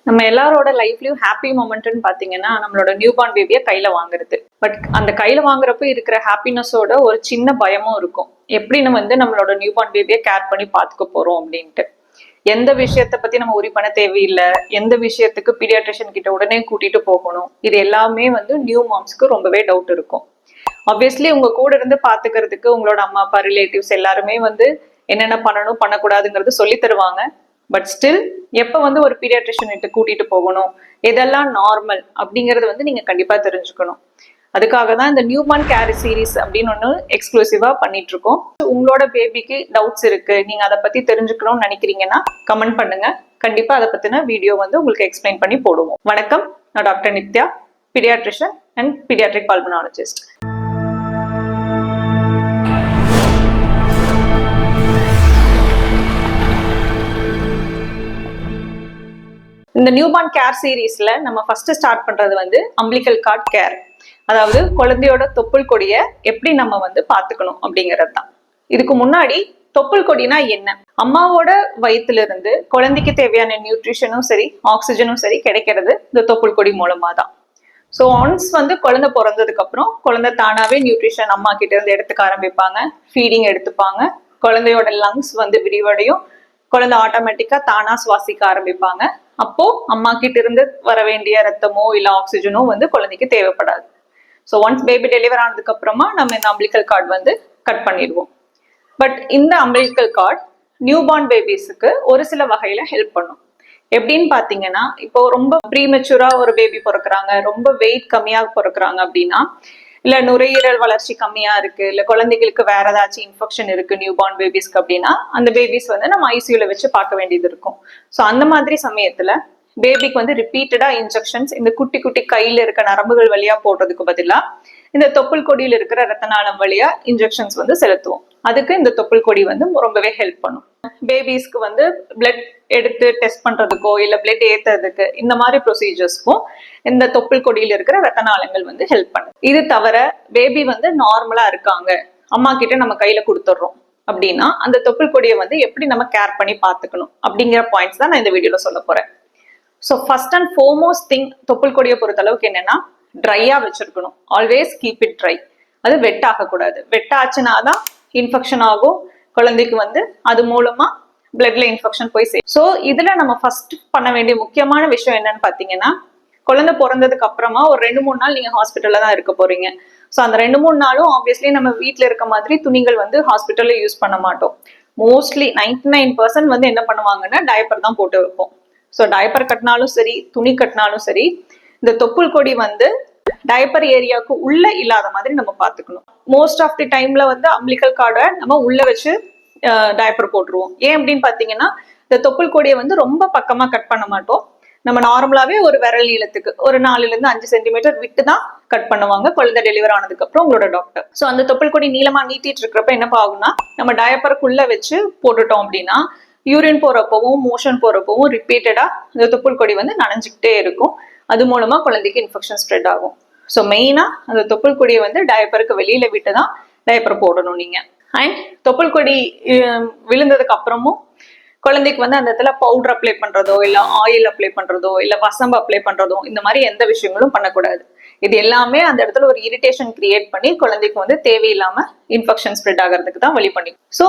நம்ம எல்லாரோட லைஃப்லயும் ஹாப்பி மொமெண்ட்னு பாத்தீங்கன்னா நம்மளோட நியூ பார்ன் பேபியை கையில வாங்குறது. பட் அந்த கையில வாங்குறப்ப இருக்கிற ஹாப்பினஸோட ஒரு சின்ன பயமும் இருக்கும். எப்படி நம்ம நம்மளோட நியூ பார்ன் பேபியை கேர் பண்ணி பாத்துக்க போறோம் அப்படின்ட்டு. எந்த விஷயத்த பத்தி நம்ம உரி பண்ண தேவையில்லை, எந்த விஷயத்துக்கு பீடியாட்ரிஷியன் கிட்ட உடனே கூட்டிட்டு போகணும், இது எல்லாமே நியூ மாம்ஸ்க்கு ரொம்பவே டவுட் இருக்கும். ஆப்வியஸ்லி உங்க கூட இருந்து பாத்துக்கிறதுக்கு உங்களோட அம்மா அப்பா ரிலேட்டிவ்ஸ் எல்லாருமே என்னென்ன பண்ணணும் பண்ணக்கூடாதுங்கிறது சொல்லி தருவாங்க. பட் ஸ்டில் எப்ப ஒரு பீடியாட்ரிஷியன் கிட்ட கூட்டிட்டு போகணும், எதெல்லாம் நார்மல் அப்படிங்கறது நீங்க கண்டிப்பா தெரிஞ்சுக்கணும். அதுக்காக தான் இந்த நியூ பார்ன் கேர் சீரீஸ் அப்படின்னு ஒன்று எக்ஸ்க்ளூசிவா பண்ணிட்டு இருக்கோம். உங்களோட பேபிக்கு டவுட்ஸ் இருக்கு, நீங்க அதை பத்தி தெரிஞ்சுக்கணும்னு நினைக்கிறீங்கன்னா கமெண்ட் பண்ணுங்க. கண்டிப்பா அதை பத்தின வீடியோ உங்களுக்கு எக்ஸ்பிளைன் பண்ணி போடுவோம். வணக்கம், நான் doctor Nithya, paediatrician and paediatric pulmonologist. இந்த நியூ பார்ன் கேர் சீரீஸ்ல நம்ம ஃபர்ஸ்ட் ஸ்டார்ட் பண்றது அம்பிளிக்கல் கார்ட் கேர். அதாவது குழந்தையோட தொப்புள் கொடிய எப்படி நம்ம பாத்துக்கணும் அப்படிங்கிறது தான். இதுக்கு முன்னாடி தொப்புள் கொடினா என்ன? அம்மாவோட வயிற்றுல இருந்து குழந்தைக்கு தேவையான நியூட்ரிஷனும் சரி ஆக்சிஜனும் சரி கிடைக்கிறது இந்த தொப்புள் கொடி மூலமா தான். ஸோ ஒன்ஸ் குழந்தை பிறந்ததுக்கு அப்புறம் குழந்தை தானாவே நியூட்ரிஷன் அம்மா கிட்ட இருந்து எடுத்துக்க ஆரம்பிப்பாங்க, ஃபீடிங் எடுத்துப்பாங்க, குழந்தையோட லங்ஸ் விரிவடையும், குழந்தை ஆட்டோமேட்டிக்கா தானா சுவாசிக்க ஆரம்பிப்பாங்க. அப்போ அம்மா கிட்ட இருந்து வர வேண்டிய ரத்தமோ இல்ல ஆக்சிஜனோ குழந்தைக்கு தேவைப்படாது. ஸோ ஒன்ஸ் பேபி டெலிவர் ஆனதுக்கு அப்புறமா நம்ம இந்த அம்பிளிக்கல் கார்டு கட் பண்ணிடுவோம். பட் இந்த அம்பிளிக்கல் கார்டு நியூ பார்ன் பேபிஸுக்கு ஒரு சில வகையில ஹெல்ப் பண்ணும். எப்படின்னு பாத்தீங்கன்னா, இப்போ ரொம்ப ப்ரீமெச்சூரா ஒரு பேபி பிறக்குறாங்க, ரொம்ப வெயிட் கம்மியா பிறக்குறாங்க அப்படின்னா, இல்ல நுரையீரல் வளர்ச்சி கம்மியா இருக்கு, இல்ல குழந்தைகளுக்கு வேற ஏதாச்சும் இன்ஃபெக்ஷன் இருக்கு நியூ பார்ன் பேபிஸ்க்கு அப்படின்னா, அந்த பேபிஸ் நம்ம ஐசியூல வச்சு பார்க்க வேண்டியது இருக்கும். ஸோ அந்த மாதிரி சமயத்துல பேபிக்கு ரிப்பீட்டடா இன்ஜெக்ஷன்ஸ் இந்த குட்டி குட்டி கையில இருக்க நரம்புகள் வழியா போடுறதுக்கு பதிலா இந்த தொப்புள் கொடியில இருக்கிற ரத்த நாளம் வழியா இன்ஜெக்ஷன்ஸ் செலுத்துவோம். அதுக்கு இந்த தொப்புள் கொடி ரொம்பவே ஹெல்ப் பண்ணும். பேபிஸ்க்கு பிளட் எடுத்து டெஸ்ட் பண்றதுக்கோ இல்ல பிளட் ஏத்துறதுக்கு இந்த மாதிரி ப்ரொசீஜர்ஸ்க்கும் இந்த தொப்புள் கொடியில இருக்கிற ரத்த நாளங்கள் ஹெல்ப் பண்ணும். இது தவிர பேபி நார்மலா இருக்காங்க, அம்மா கிட்ட நம்ம கையில கொடுத்துடுறோம் அப்படின்னா அந்த தொப்புள் கொடியை எப்படி நம்ம கேர் பண்ணி பாத்துக்கணும் அப்படிங்கிற பாயிண்ட்ஸ் தான் நான் இந்த வீடியோல சொல்ல போறேன். So first and foremost thing தொப்புள் கொடியை பொறுத்த அளவுக்கு என்னன்னா, ட்ரையா வச்சிருக்கணும். Always keep it try. அது வெட் ஆகக்கூடாது. வெட் ஆச்சுனாதான் இன்ஃபெக்ஷன் ஆகும் குழந்தைக்கு, அது மூலமா பிளட்ல இன்ஃபெக்ஷன் போய் சேரும். ஸோ இதுல நம்ம ஃபர்ஸ்ட் பண்ண வேண்டிய முக்கியமான விஷயம் என்னன்னு பாத்தீங்கன்னா, குழந்தை பிறந்ததுக்கு அப்புறமா ஒரு 2-3 நாள் நீங்க ஹாஸ்பிட்டல்ல தான் இருக்க போறீங்க. ஸோ அந்த 2-3 நாளும் ஆப்வியஸ்லி நம்ம வீட்டுல இருக்க மாதிரி துணிகள் ஹாஸ்பிட்டல்ல யூஸ் பண்ண மாட்டோம். மோஸ்ட்லி 99% என்ன பண்ணுவாங்கன்னா டயப்பர் தான் போட்டு வைப்போம். ஸோ டயப்பர் கட்டினாலும் சரி டயப்பர் கட்டினாலும் சரி இந்த தொப்புள் கொடி டயப்பர் ஏரியாவுக்கு உள்ள இல்லாத மாதிரி நம்ம பாத்துக்கணும். மோஸ்ட் ஆஃப் தி டைம்ல அம்பிளிக்கல் கார்டை நம்ம உள்ள வச்சு டயப்பர் போட்டுருவோம். ஏன் அப்படின்னு பாத்தீங்கன்னா, இந்த தொப்புள் கொடியை ரொம்ப பக்கமா கட் பண்ண மாட்டோம். நம்ம நார்மலாவே ஒரு விரல் நீளத்துக்கு ஒரு 4-5 சென்டிமீட்டர் விட்டு தான் கட் பண்ணுவாங்க குழந்தை டெலிவர் ஆனதுக்கு அப்புறம் உங்களோட டாக்டர். ஸோ அந்த தொப்புள் கொடி நீளமா நீட்டிட்டு இருக்கிறப்ப என்ன ஆகும்னா, நம்ம டயப்பருக்குள்ள வச்சு போட்டுட்டோம் அப்படின்னா யூரின் போறப்பவும் மோஷன் போறப்பவும் ரிப்பீட்டடா இந்த தொப்புள் கொடி நனைஞ்சுக்கிட்டே இருக்கும். அது மூலமா குழந்தைக்கு இன்ஃபெக்ஷன் ஸ்ப்ரெட் ஆகும். ஸோ மெயினா அந்த தொப்புள் கொடியை டயப்பருக்கு வெளியில விட்டு தான் டயப்பர் போடணும் நீங்க. அண்ட் தொப்புள் கொடி விழுந்ததுக்கு அப்புறமும் குழந்தைக்கு அந்த இடத்துல பவுடர் அப்ளை பண்றதோ இல்ல ஆயில் அப்ளை பண்றதோ இல்ல வசம்பு அப்ளை பண்றதோ இந்த மாதிரி எந்த விஷயங்களும் பண்ணக்கூடாது. இது எல்லாமே அந்த இடத்துல ஒரு இரிட்டேஷன் கிரியேட் பண்ணி குழந்தைக்கு தேவையில்லாம இன்ஃபெக்ஷன் ஸ்ப்ரெட் ஆகிறதுக்கு தான் வழி பண்ணி. ஸோ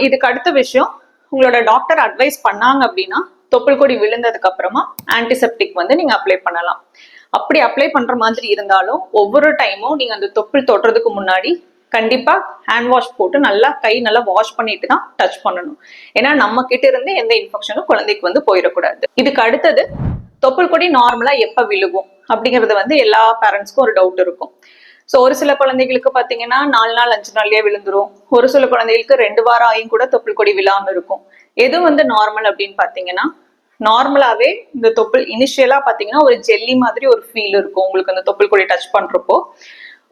இதுக்கு அடுத்த விஷயம், உங்களோட டாக்டர் அட்வைஸ் பண்ணாங்க அப்படின்னா தொப்புள் கொடி விழுந்ததுக்கு அப்புறமா ஆன்டிசெப்டிக் நீங்க அப்ளை பண்ணலாம். அப்படி அப்ளை பண்ற மாதிரி இருந்தாலும் ஒவ்வொரு டைமும் நீங்க அந்த தொப்புள் தொடுறதுக்கு முன்னாடி கண்டிப்பா ஹேண்ட் வாஷ் போட்டு கை நல்லா வாஷ் பண்ணிட்டு தான் டச் பண்ணணும். ஏன்னா நம்ம கிட்ட இருந்து எந்த இன்ஃபெக்ஷனும் குழந்தைக்கு போயிடக்கூடாது. இதுக்கு அடுத்தது, தொப்புள் கொடி நார்மலா எப்ப விழுகும் அப்படிங்கிறது எல்லா பேரண்ட்ஸ்க்கும் ஒரு டவுட் இருக்கும். ஸோ ஒரு சில குழந்தைகளுக்கு பாத்தீங்கன்னா 4 நாள் 5 நாள்லயே விழுந்துரும். ஒரு சில குழந்தைகளுக்கு 2 வாரம் ஆயும் கூட தொப்புள் கொடி விழாம இருக்கும். எது நார்மல் அப்படின்னு பாத்தீங்கன்னா, நார்மலாவே இந்த தொப்புள் இனிஷியலா பாத்தீங்கன்னா ஒரு ஜெல்லி மாதிரி ஒரு ஃபீல் இருக்கும் உங்களுக்கு. அந்த தொப்புள் கொடி டச் பண்றப்போ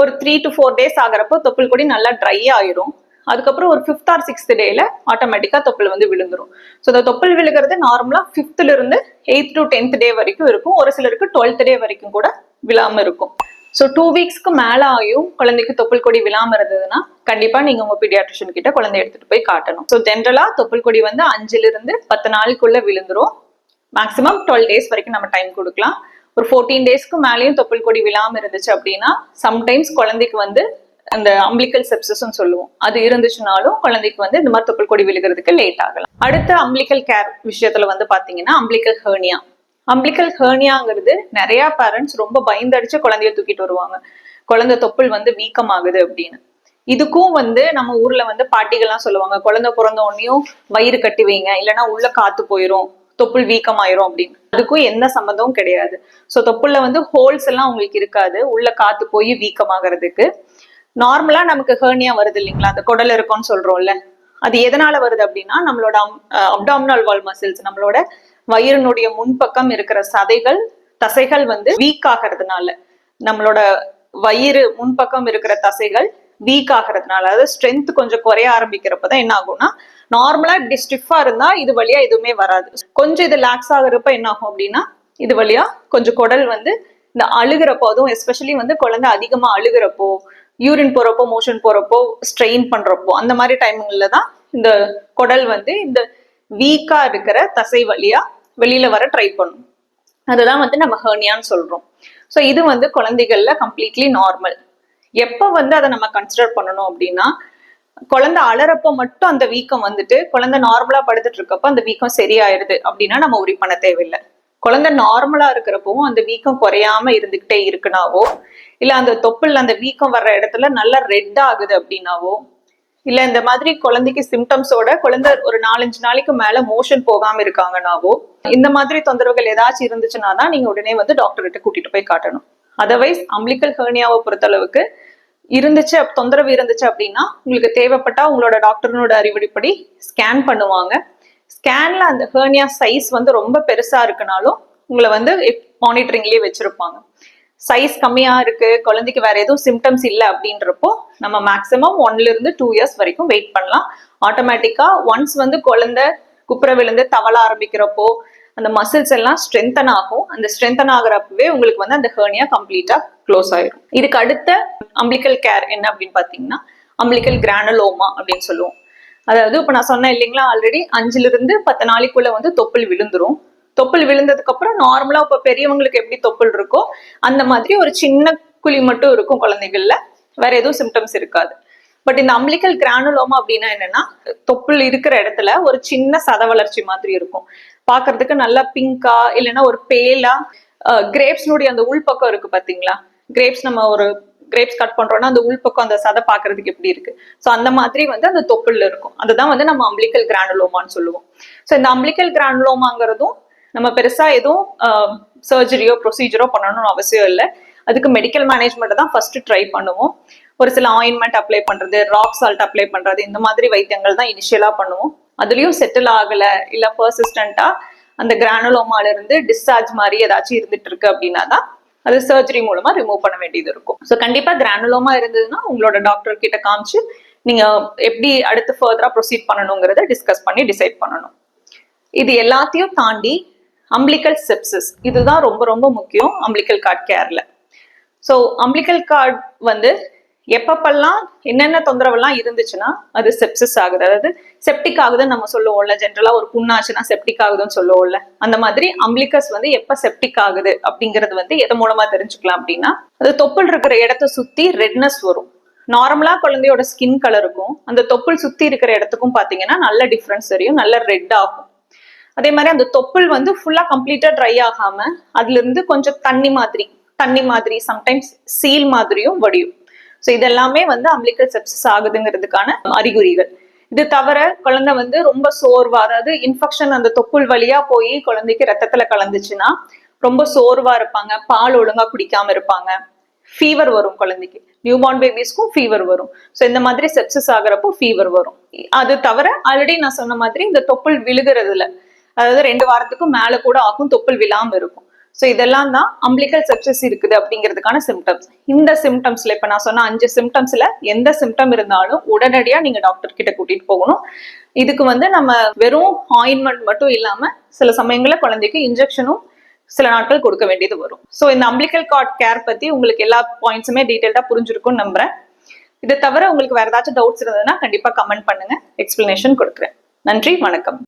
ஒரு 3 to 4 days ஆகிறப்போ தொப்புள் கொடி நல்லா ட்ரை ஆயிரும். அதுக்கப்புறம் ஒரு 5th or 6th டேல ஆட்டோமேட்டிக்கா தொப்புள் விழுந்துரும். ஸோ இந்த தொப்புள் விழுகிறது நார்மலா 5th இருந்து 8th to 10th டே வரைக்கும் இருக்கும். ஒரு சிலருக்கு 12th டே வரைக்கும் கூட விழாம இருக்கும். ஸோ 2 weeksக்கு மேல ஆயும் குழந்தைக்கு தொப்புள் கொடி விழாம இருந்ததுன்னா கண்டிப்பா நீங்க உங்க பீடியாட்ரிஷியன் கிட்ட குழந்தை எடுத்துட்டு போய் காட்டணும். ஸோ ஜென்ரலா தொப்புள் கொடி 5 to 10 நாளுக்குள்ள விழுந்துரும். மேக்ஸிமம் 12 days வரைக்கும் நம்ம டைம் கொடுக்கலாம். ஒரு 14 daysக்கு மேலேயும் தொப்புள் கொடி விழாம இருந்துச்சு அப்படின்னா சம்டைம்ஸ் குழந்தைக்கு வந்து அந்த அம்பிளிக்கல் செப்சஸ்ன்னு சொல்லுவோம், அது இருந்துச்சுனாலும் குழந்தைக்கு வந்து இந்த மாதிரி தொப்புள் கொடி விழுகிறதுக்கு லேட் ஆகலாம். அடுத்த அம்பிளிக்கல் கேர் விஷயத்துல வந்து பாத்தீங்கன்னா அம்பிளிக்கல் ஹெர்னியா. அம்பிளிக்கல் ஹெர்னியாங்கிறது நிறைய பேரண்ட்ஸ் ரொம்ப பயந்தடிச்சு குழந்தைய தூக்கிட்டு வருவாங்க, குழந்தை தொப்புள் வந்து வீக்கமாகுது அப்படின்னு. இதுக்கும் வந்து நம்ம ஊர்ல வந்து பாட்டிகள்லாம் சொல்லுவாங்க, குழந்தை பிறந்த உடனேயும் வயிறு கட்டி வைங்க, இல்லைன்னா உள்ள காத்து போயிரும், தொப்புள் வீக்கமாயிரும் அப்படின்னு. அதுக்கும் எந்த சம்மந்தமும் கிடையாது. ஸோ தொப்புள்ள வந்து ஹோல்ஸ் எல்லாம் உங்களுக்கு இருக்காது உள்ள காத்து போய் வீக்கமாகறதுக்கு. நார்மலா நமக்கு ஹெர்னியா வருது இல்லைங்களா, அந்த குடல் இருக்கும்னு சொல்றோம்ல, அது எதனால வருது அப்படின்னா நம்மளோட அப்டாமினல் வால் மசில்ஸ், நம்மளோட வயிறுனுடைய முன்பக்கம் இருக்கிற சதைகள் தசைகள் வந்து வீக் ஆகிறதுனால, நம்மளோட வயிறு முன்பக்கம் இருக்கிற தசைகள் வீக் ஆகிறதுனால, அதாவது ஸ்ட்ரென்த் கொஞ்சம் குறைய ஆரம்பிக்கிறப்பதான் என்ன ஆகும்னா, நார்மலா இப்படி ஸ்டிஃபா இருந்தா இது வழியா எதுவுமே வராது. கொஞ்சம் இது லாக்ஸ் ஆகுறப்ப என்ன ஆகும் அப்படின்னா இது வழியா கொஞ்சம் குடல் வந்து இந்த அழுகிறப்போ, அதுவும் எஸ்பெஷலி வந்து குழந்தை அதிகமா அழுகிறப்போ, யூரின் போறப்போ, மோஷன் போறப்போ, ஸ்ட்ரெயின் பண்றப்போ, அந்த மாதிரி டைமிங்ல தான் இந்த குடல் வந்து இந்த வீக்கா இருக்கிற தசை வழியா வெளியில வர ட்ரை பண்ணும். அதுதான் வந்து நம்ம ஹெர்னியான்னு சொல்றோம். ஸோ இது வந்து குழந்தைகள்ல கம்ப்ளீட்லி நார்மல். எப்ப வந்து அதை நம்ம கன்சிடர் பண்ணணும் அப்படின்னா, குழந்தை அலறப்போ மட்டும் அந்த வீக்கம் வந்துட்டு குழந்தை நார்மலா படுத்துட்டு இருக்கப்போ அந்த வீக்கம் சரியாயிருது அப்படின்னா நம்ம உரி பண்ண தேவையில்லை. குழந்தை நார்மலா இருக்கிறப்பவும் அந்த வீக்கம் குறையாம இருந்துகிட்டே இருக்குனாவோ, இல்ல அந்த தொப்புள் அந்த வீக்கம் வர்ற இடத்துல நல்லா ரெட் ஆகுது அப்படின்னாவோ, இல்ல இந்த மாதிரி குழந்தைக்கு சிம்டம்ஸோட குழந்தை ஒரு 4-5 நாளைக்கு மேல மோஷன் போகாம இருக்காங்கனாவோ, இந்த மாதிரி தொந்தரவுகள் ஏதாச்சும் இருந்துச்சுன்னா தான் நீங்க உடனே வந்து டாக்டர் கிட்ட கூட்டிட்டு போய் காட்டணும். அதர்வைஸ் அம்பிளிக்கல் ஹெர்னியாவை பொறுத்தளவுக்கு இருந்துச்சு, தொந்தரவு இருந்துச்சு அப்படின்னா உங்களுக்கு தேவைப்பட்டா உங்களோட டாக்டர்னோட அறிவுரைப்படி ஸ்கேன் பண்ணுவாங்க. ஸ்கேன்ல அந்த ஹெர்னியா சைஸ் வந்து ரொம்ப பெருசா இருக்குனாலும் உங்களை வந்து மானிட்டரிங்லயே வச்சிருப்பாங்க. சைஸ் கம்மியா இருக்கு, குழந்தைக்கு வேற எதுவும் சிம்டம்ஸ் இல்லை அப்படின்றப்போ நம்ம மேக்சிமம் 1 to 2 years வரைக்கும் வெயிட் பண்ணலாம். ஆட்டோமேட்டிக்கா ஒன்ஸ் வந்து குழந்தை குப்புற விழுந்து தவள ஆரம்பிக்கிறப்போ அந்த மசில்ஸ் எல்லாம் ஸ்ட்ரென்தன் ஆகும். அந்த ஸ்ட்ரென்தன் ஆகிறப்பவே உங்களுக்கு வந்து அந்த ஹெர்னியா கம்ப்ளீட்டா க்ளோஸ் ஆயிடும். இதுக்கு அடுத்த அம்பிளிக்கல் கேர் என்ன அப்படின்னு பாத்தீங்கன்னா அம்பிளிக்கல் கிரானுலோமா அப்படின்னு சொல்லுவோம். அதாவது இப்ப நான் சொன்னேன் இல்லைங்களா, ஆல்ரெடி 5 to 10 நாளைக்குள்ள வந்து தொப்புள் விழுந்துரும். தொப்புள் விழுந்ததுக்கு அப்புறம் நார்மலா இப்ப பெரியவங்களுக்கு எப்படி தொப்புள் இருக்கோ அந்த மாதிரி ஒரு சின்ன குழி மட்டும் இருக்கும் குழந்தைகள்ல, வேற எதுவும் சிம்டம்ஸ் இருக்காது. பட் இந்த அம்பிளிக்கல் கிரானுலோமா அப்படின்னா என்னன்னா, தொப்புள் இருக்கிற இடத்துல ஒரு சின்ன சத வளர்ச்சி மாதிரி இருக்கும், பாக்குறதுக்கு நல்லா பிங்கா இல்லைன்னா ஒரு பேலா. கிரேப்ஸ்னுடைய அந்த உள்பக்கம் இருக்கு பாத்தீங்களா, கிரேப்ஸ் நம்ம ஒரு கிரேப்ஸ் கட் பண்றோம்னா அந்த உள்பக்கம் அந்த சதை பாக்குறதுக்கு எப்படி இருக்கு, ஸோ அந்த மாதிரி வந்து அந்த தொப்புள் இருக்கும். அதுதான் வந்து நம்ம அம்பிளிக்கல் கிரானுலோமான்னு சொல்லுவோம். ஸோ இந்த அம்பிளிக்கல் கிரானுலோமாங்கிறதும் நம்ம பெருசா எதுவும் சர்ஜரியோ ப்ரொசீஜரோ பண்ணணும்னு அவசியம் இல்லை. அதுக்கு மெடிக்கல் மேனேஜ்மெண்ட் தான் ஃபர்ஸ்ட் ட்ரை பண்ணுவோம். ஒரு சில ஆயின்மெண்ட் அப்ளை பண்றது, ராக் சால்ட் அப்ளை பண்றது, இந்த மாதிரி வைத்தியங்கள் தான் இனிஷியலா பண்ணுவோம். அதுலயும் செட்டில் ஆகல இல்ல பர்சிஸ்டண்டா அந்த கிரானுலோமால இருந்து டிஸ்சார்ஜ் மாதிரி ஏதாச்சும் இருந்துட்டு இருக்கு அப்படின்னா தான் அது சர்ஜரி மூலமா ரிமூவ் பண்ண வேண்டியது இருக்கும். ஸோ கண்டிப்பா கிரானுலோமா இருந்ததுன்னா உங்களோட டாக்டர் கிட்ட காமிச்சு நீங்க எப்படி அடுத்து ஃபர்தரா ப்ரொசீட் பண்ணணுங்கிறத டிஸ்கஸ் பண்ணி டிசைட் பண்ணணும். இது எல்லாத்தையும் தாண்டி அம்பிளிக்கல் செப்சிஸ், இதுதான் ரொம்ப ரொம்ப முக்கியம் அம்பிளிக்கல் கார்ட் கேர்ல. ஸோ அம்பிளிக்கல் கார்ட் வந்து எப்பப்பெல்லாம் என்னென்ன தொந்தரவெல்லாம் இருந்துச்சுன்னா அது செப்சிஸ் ஆகுது, அதாவது செப்டிக் ஆகுதுன்னு நம்ம சொல்லுவோம்ல, ஜென்ரலா ஒரு புண்ணாச்சுன்னா செப்டிக் ஆகுதுன்னு சொல்லுவோம்ல, அந்த மாதிரி அம்பிளிக்கஸ் வந்து எப்ப செப்டிக் ஆகுது அப்படிங்கிறது வந்து எது மூலமா தெரிஞ்சுக்கலாம் அப்படின்னா, அது தொப்புள் இருக்கிற இடத்த சுத்தி ரெட்னஸ் வரும். நார்மலா குழந்தையோட ஸ்கின் கலருக்கும் அந்த தொப்புள் சுத்தி இருக்கிற இடத்துக்கும் பாத்தீங்கன்னா நல்ல டிஃபரன்ஸ் தெரியும், நல்ல ரெட் ஆகும். அதே மாதிரி அந்த தொப்புள் வந்து ஃபுல்லா கம்ப்ளீட்டா ட்ரை ஆகாம அதுல இருந்து கொஞ்சம் தண்ணி மாதிரி சம்டைம்ஸ் சீல் மாதிரியும் வடியும். ஸோ இதெல்லாமே வந்து அம்பிளிக்கல் செப்சிஸ் ஆகுதுங்கிறதுக்கான அறிகுறிகள். இது தவிர குழந்தை வந்து ரொம்ப சோர்வா, அதாவது இன்ஃபெக்ஷன் அந்த தொப்புள் வழியா போய் குழந்தைக்கு ரத்தத்துல கலந்துச்சுன்னா ரொம்ப சோர்வா இருப்பாங்க, பால் ஒழுங்கா குடிக்காம இருப்பாங்க, ஃபீவர் வரும் குழந்தைக்கு, நியூபார்ன் பேபிஸ்க்கும் ஃபீவர் வரும். ஸோ இந்த மாதிரி செப்சிஸ் ஆகுறப்போ ஃபீவர் வரும். அது தவிர ஆல்ரெடி நான் சொன்ன மாதிரி இந்த தொப்புள் விழுகிறதுல, அதாவது 2 வாரத்துக்கும் மேல கூட ஆகும் தொப்புள் விழாம இருக்கும். ஸோ இதெல்லாம் தான் அம்பிளிக்கல் செப்சிஸ் இருக்குது அப்படிங்கிறதுக்கான சிம்டம்ஸ். இந்த சிம்டம்ஸ்ல இப்ப நான் சொன்ன 5 சிம்டம்ஸ்ல எந்த சிம்டம் இருந்தாலும் உடனடியா நீங்க டாக்டர் கிட்ட கூட்டிட்டு போகணும். இதுக்கு வந்து நம்ம வெறும் ஆயின்மெண்ட் மட்டும் இல்லாம சில சமயங்கள்ல குழந்தைக்கு இன்ஜெக்ஷனும் சில நாட்கள் கொடுக்க வேண்டியது வரும். ஸோ இந்த அம்பிளிக்கல் கார்ட் கேர் பத்தி உங்களுக்கு எல்லா பாயிண்ட்ஸுமே டீடைல்டா புரிஞ்சிருக்கும்னு நம்புறேன். இதை தவிர உங்களுக்கு வேற ஏதாச்சும் டவுட்ஸ் இருந்ததுன்னா கண்டிப்பா கமெண்ட் பண்ணுங்க, எக்ஸ்பிளனேஷன் கொடுக்குறேன். நன்றி, வணக்கம்.